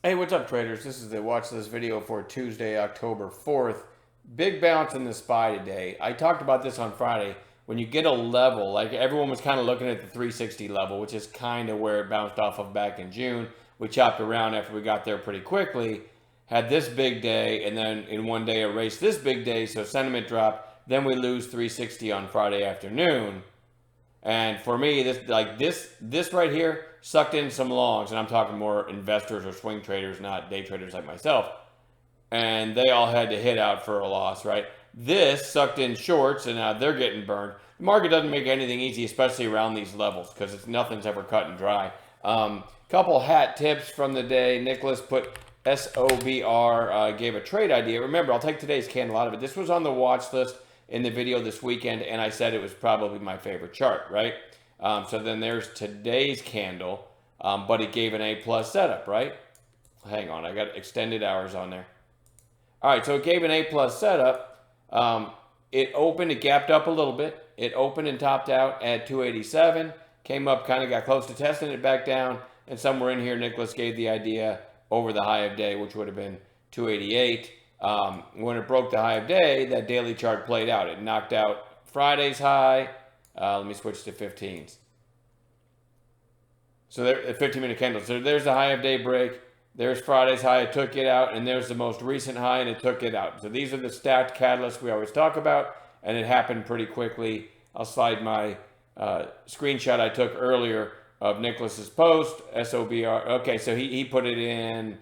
Hey, what's up, traders? This is the watch list video for Tuesday, October 4th. Big bounce in the SPY today. I talked about this on Friday. When you get a level, like everyone was kind of looking at the 360 level, which is kind of where it bounced off of back in June. We chopped around after we got there pretty quickly, had this big day, and then in one day erased this big day, so sentiment dropped. Then we lose 360 on Friday afternoon. And for me, this right here sucked in some longs, and I'm talking more investors or swing traders, not day traders like myself. And they all had to hit out for a loss, right? This sucked in shorts, and now they're getting burned. The market doesn't make anything easy, especially around these levels, because it's nothing's ever cut and dry. Couple hat tips from the day. Nicholas put SOBR, gave a trade idea. Remember, I'll take today's candle out of it. This was on the watch list in the video this weekend, and I said it was probably my favorite chart, right? So then there's today's candle, but it gave an A+ setup, right? Hang on, I got extended hours on there. All right, so it gave an A+ setup. It opened, it gapped up a little bit. It opened and topped out at 287, came up, kind of got close to testing it back down, and somewhere in here, Nicholas gave the idea over the high of day, which would have been 288. When it broke the high of day, that daily chart played out. It knocked out Friday's high. Let me switch to 15s. So there, 15-minute candles. So there's the high of day break. There's Friday's high. It took it out. And there's the most recent high, and it took it out. So these are the stacked catalysts we always talk about, and it happened pretty quickly. I'll slide my screenshot I took earlier of Nicholas's post, SOBR. Okay, so he put it in,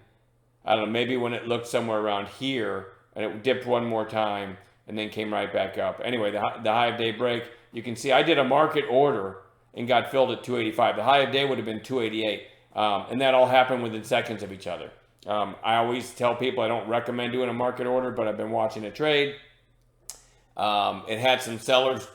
I don't know, maybe when it looked somewhere around here, and it dipped one more time, and then came right back up. Anyway, the high of day break, you can see I did a market order and got filled at 285. The high of day would have been 288, and that all happened within seconds of each other. I always tell people I don't recommend doing a market order, but I've been watching a trade. It had some sellers,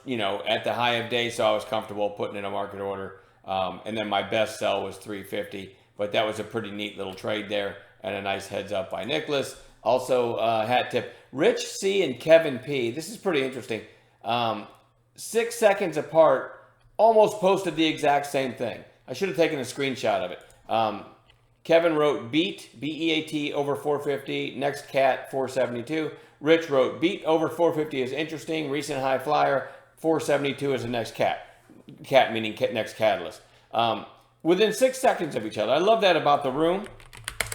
at the high of day, so I was comfortable putting in a market order. And then my best sell was 350, but that was a pretty neat little trade there, and a nice heads up by Nicholas. Also, hat tip, Rich C and Kevin P. This is pretty interesting. 6 seconds apart, almost posted the exact same thing. I should have taken a screenshot of it. Kevin wrote beat, B-E-A-T, over 450, next cat, 472. Rich wrote beat over 450 is interesting, recent high flyer, 472 is the next cat. Cat meaning next catalyst. Within 6 seconds of each other. I love that about the room,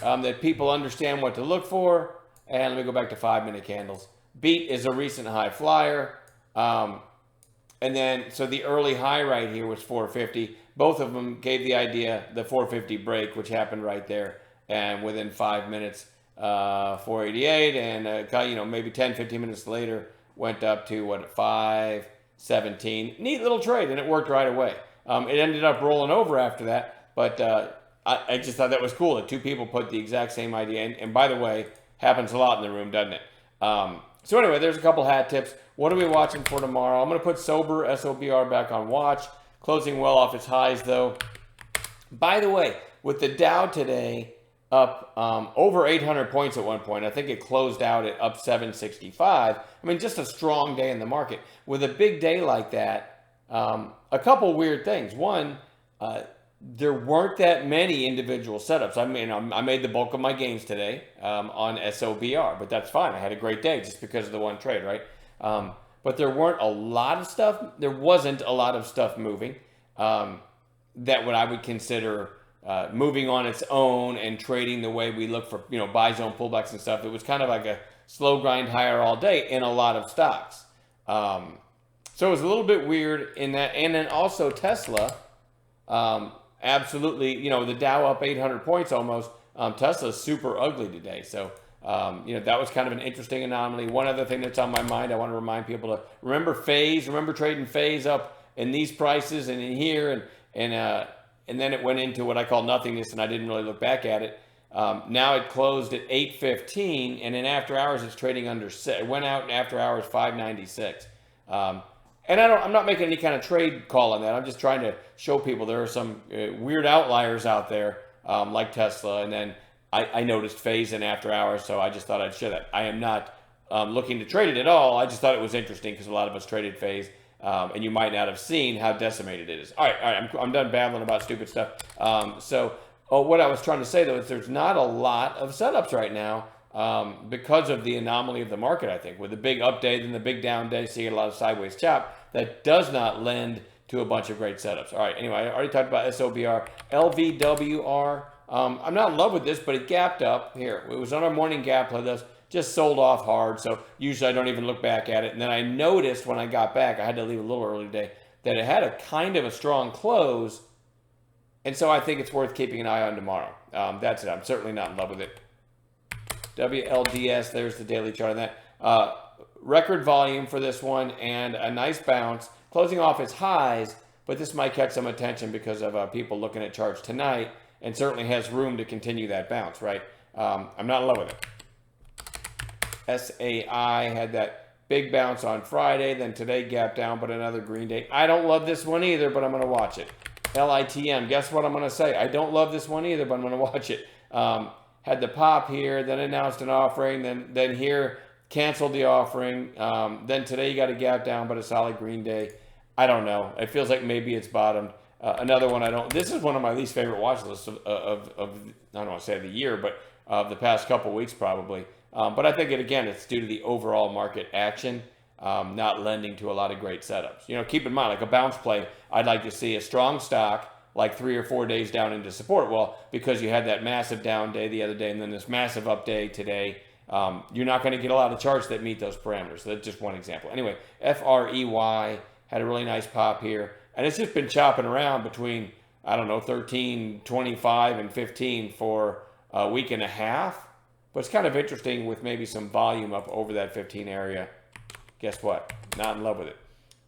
that people understand what to look for. And let me go back to 5-minute candles. Beat is a recent high flyer. And then, so the early high right here was 450. Both of them gave the idea, the 450 break, which happened right there. And within 5 minutes, 488, and maybe 10, 15 minutes later, went up to 517. Neat little trade, and it worked right away. It ended up rolling over after that, but I just thought that was cool that two people put the exact same idea. And by the way, happens a lot in the room, doesn't it? So anyway, there's a couple hat tips. What are we watching for tomorrow? I'm going to put SOBR, SOBR back on watch. Closing well off its highs, though. By the way, with the Dow today up over 800 points at one point, I think it closed out at up 765. I mean, just a strong day in the market. With a big day like that, a couple weird things. One, there weren't that many individual setups. I mean, I made the bulk of my gains today on SOBR, but that's fine. I had a great day just because of the one trade, right? But there weren't a lot of stuff. There wasn't a lot of stuff moving that what I would consider moving on its own and trading the way we look for, buy zone pullbacks and stuff. It was kind of like a slow grind higher all day in a lot of stocks. So it was a little bit weird in that. And then also Tesla, absolutely, the Dow up 800 points almost. Tesla's super ugly today. So, that was kind of an interesting anomaly. One other thing that's on my mind, I want to remind people to remember phase, remember trading phase up in these prices and in here. And then it went into what I call nothingness, and I didn't really look back at it. Now it closed at 815, and in after hours it's trading under 6. It went out in after hours 596. And I'm not making any kind of trade call on that. I'm just trying to show people there are some weird outliers out there, like Tesla. And then I noticed phase in after hours, so I just thought I'd share that. I am not looking to trade it at all. I just thought it was interesting because a lot of us traded phase. And you might not have seen how decimated it is. All right, I'm done babbling about stupid stuff. So Oh, what I was trying to say though is there's not a lot of setups right now because of the anomaly of the market. I think with the big up day and the big down day, seeing a lot of sideways chop, that does not lend to a bunch of great setups. All right. Anyway, I already talked about SOBR, LVWR. I'm not in love with this, but it gapped up here. It was on our morning gap with us. Just sold off hard, so usually I don't even look back at it. And then I noticed when I got back, I had to leave a little early today, that it had a kind of a strong close, and so I think it's worth keeping an eye on tomorrow. That's it. I'm certainly not in love with it. WLDS, there's the daily chart on that. Record volume for this one and a nice bounce, closing off its highs, but this might catch some attention because of people looking at charts tonight, and certainly has room to continue that bounce, right? I'm not in love with it. SAI had that big bounce on Friday, then today gap down, but another green day. I don't love this one either, but I'm going to watch it. LITM, guess what I'm going to say? I don't love this one either, but I'm going to watch it. Had the pop here, then announced an offering, then here canceled the offering. Then today you got a gap down, but a solid green day. I don't know. It feels like maybe it's bottomed. Another one I don't. This is one of my least favorite watch lists of I don't want to say the year, but of the past couple weeks probably. But I think it's due to the overall market action, not lending to a lot of great setups. You know, keep in mind, like a bounce play, I'd like to see a strong stock like 3 or 4 days down into support. Well, because you had that massive down day the other day and then this massive up day today, you're not going to get a lot of charts that meet those parameters. So that's just one example. Anyway, FREY had a really nice pop here, and it's just been chopping around between, I don't know, 13, 25, and 15 for a week and a half. But it's kind of interesting with maybe some volume up over that 15 area. Guess what? Not in love with it.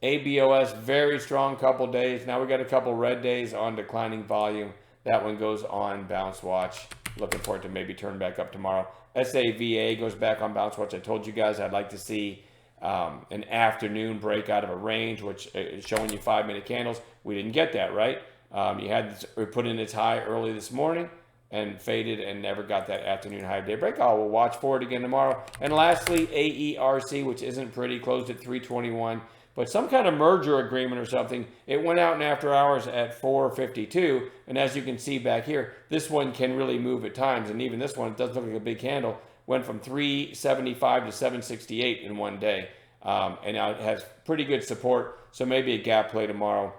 ABOS, very strong couple days. Now we got a couple red days on declining volume. That one goes on bounce watch. Looking for it to maybe turn back up tomorrow. SAVA goes back on bounce watch. I told you guys I'd like to see an afternoon break out of a range, which is showing you 5-minute candles. We didn't get that, right? We put in its high early this morning and faded and never got that afternoon high day break. We'll watch for it again tomorrow. And lastly, AERC, which isn't pretty, closed at 321, but some kind of merger agreement or something. It went out in after hours at 4:52, and as you can see back here, this one can really move at times, and even this one, it doesn't look like a big candle, went from 375 to 768 in one day, and now it has pretty good support, so maybe a gap play tomorrow.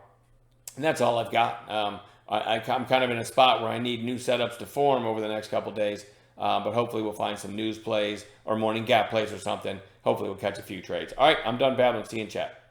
And that's all I've got. I'm kind of in a spot where I need new setups to form over the next couple days, but hopefully we'll find some news plays or morning gap plays or something. Hopefully we'll catch a few trades. All right, I'm done babbling. See you in chat.